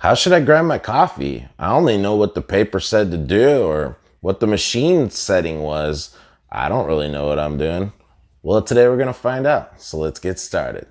How should I grind my coffee? I only know what the paper said to do or what the machine setting was. I don't really know what I'm doing. Well, today we're going to find out. So let's get started.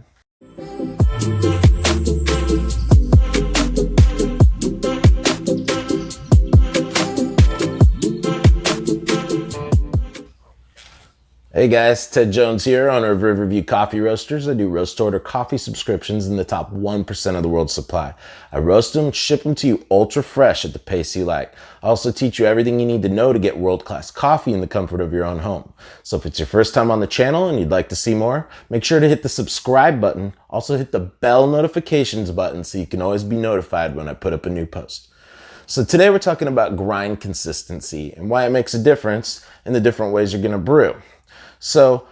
Hey guys, Ted Jones here, owner of Riverview Coffee Roasters. I do roast order coffee subscriptions in the top 1% of the world's supply. I roast them, ship them to you ultra fresh at the pace you like. I also teach you everything you need to know to get world-class coffee in the comfort of your own home. So if it's your first time on the channel and you'd like to see more, make sure to hit the subscribe button. Also hit the bell notifications button so you can always be notified when I put up a new post. So today we're talking about grind consistency and why it makes a difference in the different ways you're going to brew. So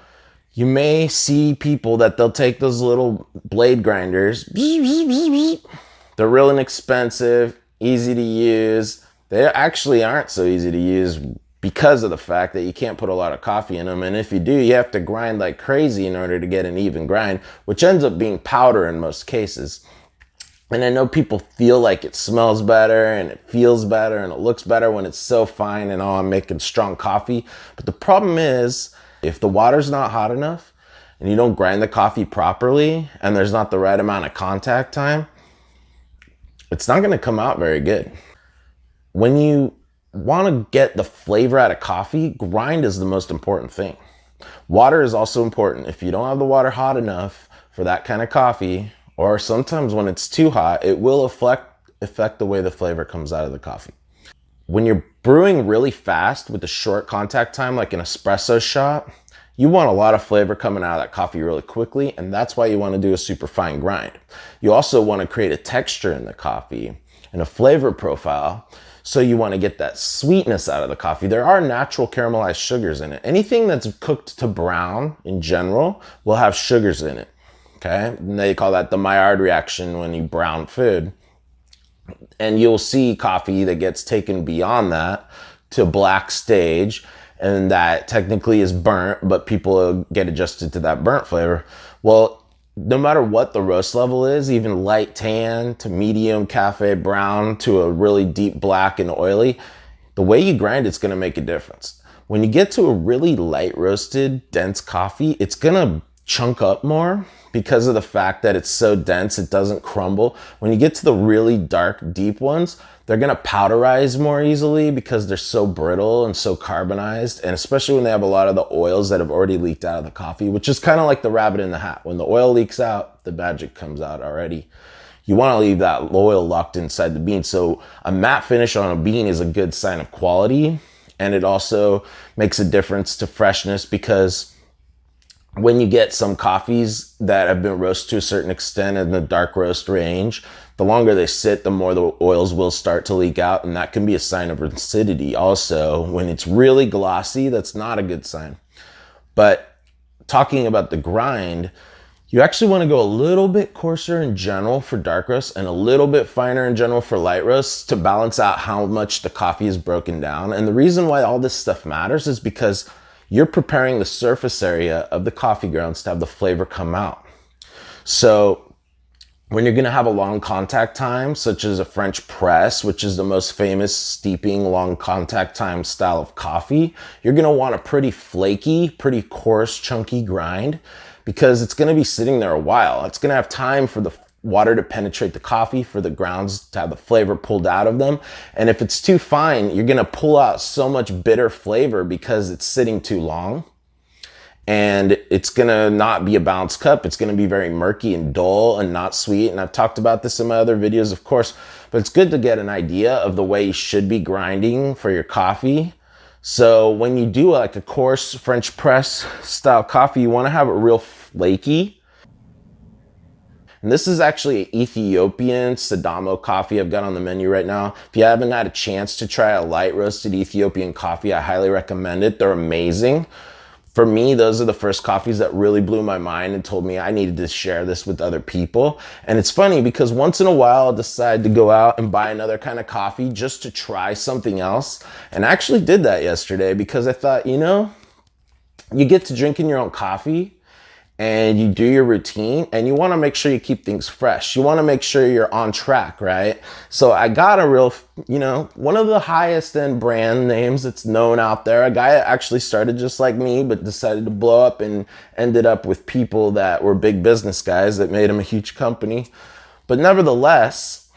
you may see people that they'll take those little blade grinders. They're real inexpensive, easy to use. They actually aren't so easy to use because of the fact that you can't put a lot of coffee in them. And if you do, you have to grind like crazy in order to get an even grind, which ends up being powder in most cases. And I know people feel like it smells better and it feels better and it looks better when it's so fine and I'm making strong coffee. But the problem is, if the water's not hot enough and you don't grind the coffee properly and there's not the right amount of contact time, it's not going to come out very good. When you want to get the flavor out of coffee, grind is the most important thing. Water is also important. If you don't have the water hot enough for that kind of coffee, or sometimes when it's too hot, it will affect the way the flavor comes out of the coffee. When you're brewing really fast with a short contact time, like an espresso shot, you want a lot of flavor coming out of that coffee really quickly, and that's why you want to do a super fine grind. You also want to create a texture in the coffee and a flavor profile, so you want to get that sweetness out of the coffee. There are natural caramelized sugars in it. Anything that's cooked to brown in general will have sugars in it, okay? And they call that the Maillard reaction when you brown food. And you'll see coffee that gets taken beyond that to black stage, and that technically is burnt, but people get adjusted to that burnt flavor. Well, no matter what the roast level is, even light tan to medium cafe brown to a really deep black and oily, the way you grind it's going to make a difference. When you get to a really light roasted, dense coffee, it's going to chunk up more because of the fact that it's so dense, it doesn't crumble. When you get to the really dark, deep ones, they're gonna powderize more easily because they're so brittle and so carbonized, and especially when they have a lot of the oils that have already leaked out of the coffee, which is kind of like the rabbit in the hat. When the oil leaks out, the magic comes out already. You wanna leave that oil locked inside the bean. So a matte finish on a bean is a good sign of quality, and it also makes a difference to freshness because when you get some coffees that have been roasted to a certain extent in the dark roast range, the longer they sit, the more the oils will start to leak out, and that can be a sign of acidity. Also, when it's really glossy, that's not a good sign. But talking about the grind, you actually want to go a little bit coarser in general for dark roasts and a little bit finer in general for light roasts to balance out how much the coffee is broken down. And the reason why all this stuff matters is because you're preparing the surface area of the coffee grounds to have the flavor come out. So when you're gonna have a long contact time, such as a French press, which is the most famous steeping long contact time style of coffee, you're gonna want a pretty flaky, pretty coarse, chunky grind because it's gonna be sitting there a while. It's gonna have time for the water to penetrate the coffee, for the grounds to have the flavor pulled out of them. And if it's too fine, you're gonna pull out so much bitter flavor because it's sitting too long. And it's gonna not be a balanced cup. It's gonna be very murky and dull and not sweet. And I've talked about this in my other videos, of course, but it's good to get an idea of the way you should be grinding for your coffee. So when you do like a coarse French press style coffee, you wanna have it real flaky. And this is actually an Ethiopian Sidamo coffee I've got on the menu right now. If you haven't had a chance to try a light roasted Ethiopian coffee, I highly recommend it. They're amazing. For me, those are the first coffees that really blew my mind and told me I needed to share this with other people. And it's funny because once in a while I'll decide to go out and buy another kind of coffee just to try something else. And I actually did that yesterday because I thought, you know, you get to drinking your own coffee and you do your routine, and you want to make sure you keep things fresh. You want to make sure you're on track, right? So I got a real, one of the highest end brand names that's known out there. A guy that actually started just like me, but decided to blow up and ended up with people that were big business guys that made him a huge company. But nevertheless,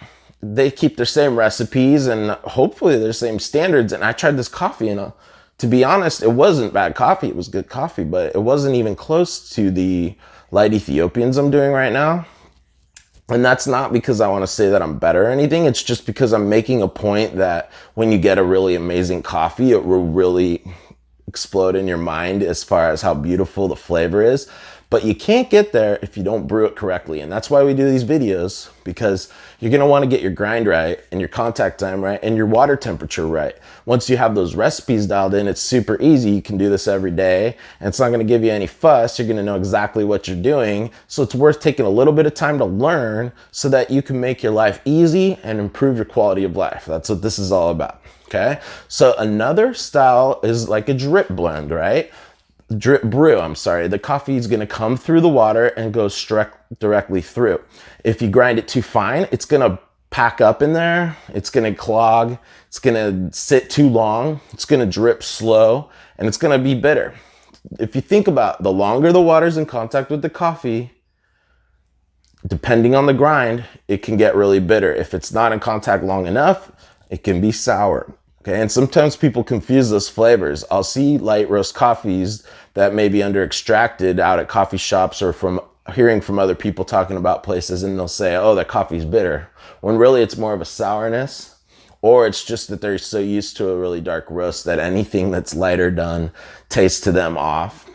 they keep their same recipes and hopefully their same standards. And I tried this coffee, and to be honest, it wasn't bad coffee. It was good coffee, but it wasn't even close to the light Ethiopians I'm doing right now. And that's not because I want to say that I'm better or anything. It's just because I'm making a point that when you get a really amazing coffee, it will really explode in your mind as far as how beautiful the flavor is. But you can't get there if you don't brew it correctly. And that's why we do these videos, because you're gonna wanna get your grind right and your contact time right and your water temperature right. Once you have those recipes dialed in, it's super easy. You can do this every day and it's not gonna give you any fuss. You're gonna know exactly what you're doing. So it's worth taking a little bit of time to learn so that you can make your life easy and improve your quality of life. That's what this is all about, okay? So another style is like a drip blend, right? Drip brew, I'm sorry. The coffee is going to come through the water and go directly through. If you grind it too fine, it's going to pack up in there. It's going to clog. It's going to sit too long. It's going to drip slow, and it's going to be bitter. If you think about the longer the water's in contact with the coffee, depending on the grind, it can get really bitter. If it's not in contact long enough, it can be sour. Okay, and sometimes people confuse those flavors. I'll see light roast coffees that may be under extracted out at coffee shops or from hearing from other people talking about places, and they'll say, oh, that coffee's bitter, when really it's more of a sourness, or it's just that they're so used to a really dark roast that anything that's lighter done tastes to them off.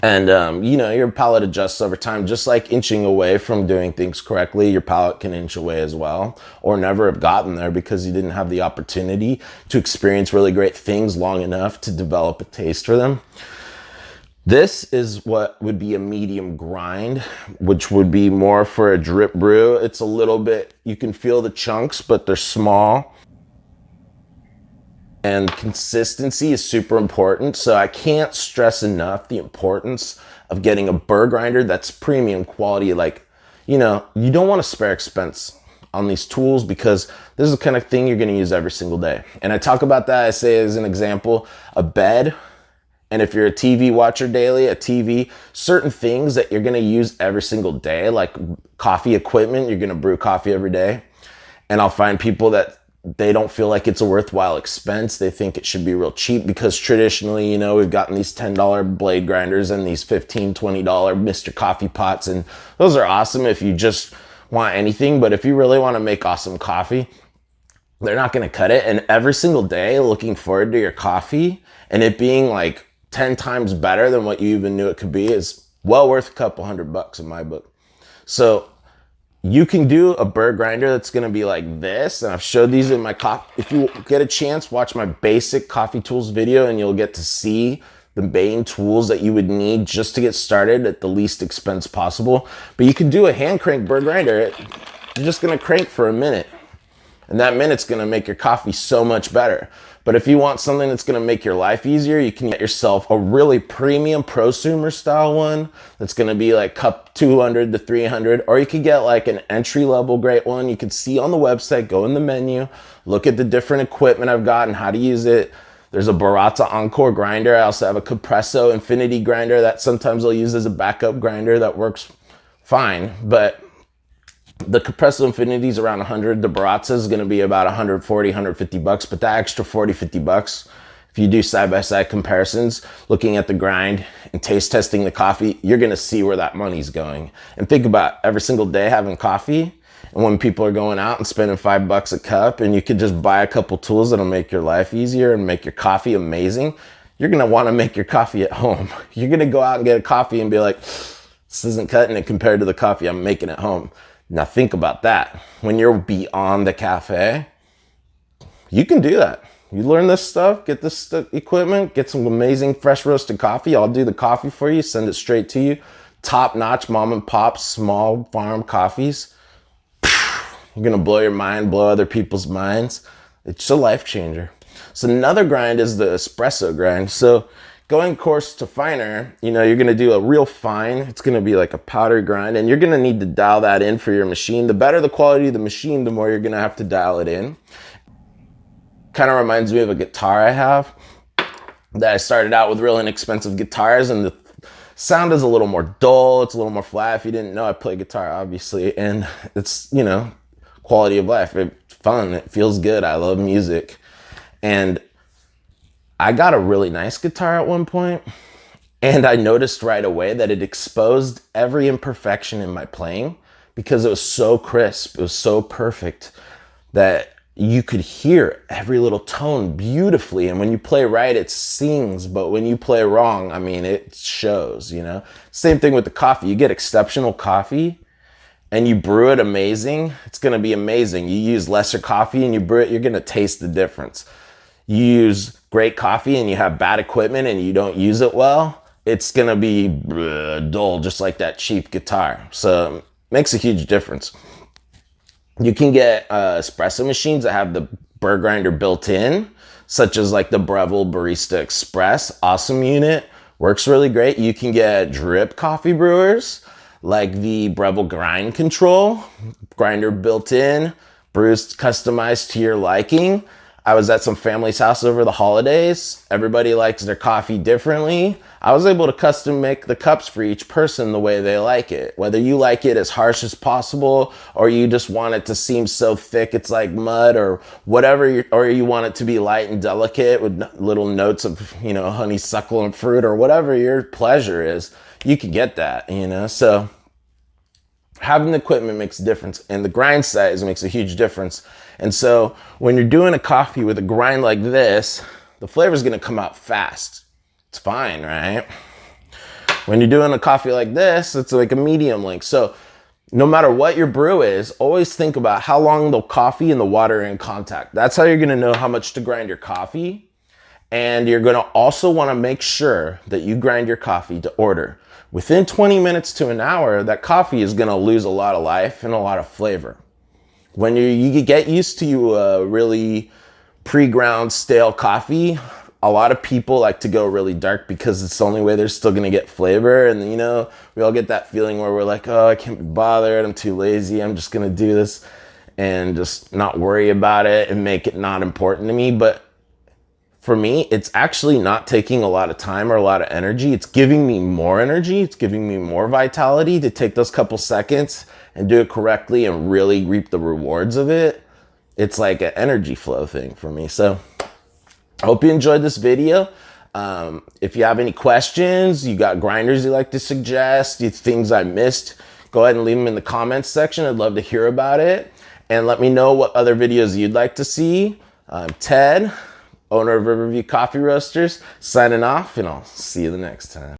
And, your palate adjusts over time, just like inching away from doing things correctly. Your palate can inch away as well, or never have gotten there because you didn't have the opportunity to experience really great things long enough to develop a taste for them. This is what would be a medium grind, which would be more for a drip brew. It's a little bit, you can feel the chunks, but they're small. And consistency is super important. So I can't stress enough the importance of getting a burr grinder that's premium quality. Like, you don't want to spare expense on these tools because this is the kind of thing you're going to use every single day. And I talk about that, I say as an example, a bed. And if you're a TV watcher daily, a TV, certain things that you're going to use every single day, like coffee equipment, you're going to brew coffee every day. And I'll find people that they don't feel like it's a worthwhile expense. They think it should be real cheap because traditionally, we've gotten these $10 blade grinders and these $15, $20 Mr. Coffee pots. And those are awesome if you just want anything. But if you really want to make awesome coffee, they're not going to cut it. And every single day looking forward to your coffee and it being like 10 times better than what you even knew it could be is well worth a couple $100 in my book. So you can do a burr grinder that's going to be like this. And I've showed these in my coffee. If you get a chance, watch my basic coffee tools video and you'll get to see the main tools that you would need just to get started at the least expense possible. But you can do a hand crank burr grinder. You're just going to crank for a minute. And that minute's going to make your coffee so much better. But if you want something that's going to make your life easier, you can get yourself a really premium prosumer style one that's going to be like cup 200 to 300, or you could get like an entry level great one. You can see on the website, go in the menu, look at the different equipment I've got and how to use it. There's a Baratza Encore grinder. I also have a Compresso Infinity grinder that sometimes I'll use as a backup grinder that works fine. But the Compresso Infinity is around 100. The Baratza is going to be about 140, 150 bucks. But that extra 40, 50 bucks, if you do side-by-side comparisons, looking at the grind and taste testing the coffee, you're going to see where that money's going. And think about every single day having coffee. And when people are going out and spending $5 a cup and you could just buy a couple tools that'll make your life easier and make your coffee amazing, you're going to want to make your coffee at home. You're going to go out and get a coffee and be like, this isn't cutting it compared to the coffee I'm making at home. Now think about that. When you're beyond the cafe, you can do that. You learn this stuff, get this equipment, get some amazing fresh roasted coffee. I'll do the coffee for you, send it straight to you. Top-notch mom and pop small farm coffees. You're gonna blow your mind, blow other people's minds. It's a life changer. So another grind is the espresso grind. So Going coarse to finer, you know, you're gonna do a real fine. It's gonna be like a powder grind, and you're gonna need to dial that in for your machine. The better the quality of the machine, the more you're gonna have to dial it in. Kind of reminds me of a guitar I have that I started out with real inexpensive guitars, and the sound is a little more dull. It's a little more flat. If you didn't know, I play guitar, obviously, and it's, you know, quality of life. It's fun. It feels good. I love music. And I got a really nice guitar at one point, and I noticed right away that it exposed every imperfection in my playing because it was so crisp. It was so perfect that you could hear every little tone beautifully. And when you play right, it sings. But when you play wrong, I mean, it shows, you know? Same thing with the coffee. You get exceptional coffee and you brew it amazing, it's gonna be amazing. You use lesser coffee and you brew it, you're gonna taste the difference. You use great coffee and you have bad equipment and you don't use it well, it's gonna be dull, just like that cheap guitar. So it makes a huge difference. You can get espresso machines that have the burr grinder built in, such as like the Breville Barista Express. Awesome unit, works really great. You can get drip coffee brewers like the Breville Grind Control, grinder built in, brews customized to your liking. I was at some family's house over the holidays. Everybody likes their coffee differently. I was able to custom make the cups for each person the way they like it. Whether you like it as harsh as possible, or you just want it to seem so thick it's like mud, or whatever, or you want it to be light and delicate with little notes of, you know, honeysuckle and fruit, or whatever your pleasure is, you can get that, you know? So having the equipment makes a difference, and the grind size makes a huge difference. And so when you're doing a coffee with a grind like this, the flavor is going to come out fast. It's fine, right? When you're doing a coffee like this, it's like a medium length. So no matter what your brew is, always think about how long the coffee and the water are in contact. That's how you're going to know how much to grind your coffee. And you're going to also want to make sure that you grind your coffee to order. Within 20 minutes to an hour, that coffee is going to lose a lot of life and a lot of flavor. When you get used to really pre-ground stale coffee, a lot of people like to go really dark because it's the only way they're still going to get flavor. And, you know, we all get that feeling where we're like, oh, I can't be bothered. I'm too lazy. I'm just going to do this and just not worry about it and make it not important to me. But for me, it's actually not taking a lot of time or a lot of energy. It's giving me more energy. It's giving me more vitality to take those couple seconds and do it correctly and really reap the rewards of it. It's like an energy flow thing for me. So I hope you enjoyed this video. If you have any questions, you got grinders you like to suggest, things I missed, go ahead and leave them in the comments section. I'd love to hear about it. And let me know what other videos you'd like to see. I'm Ted, owner of Riverview Coffee Roasters, signing off, and I'll see you the next time.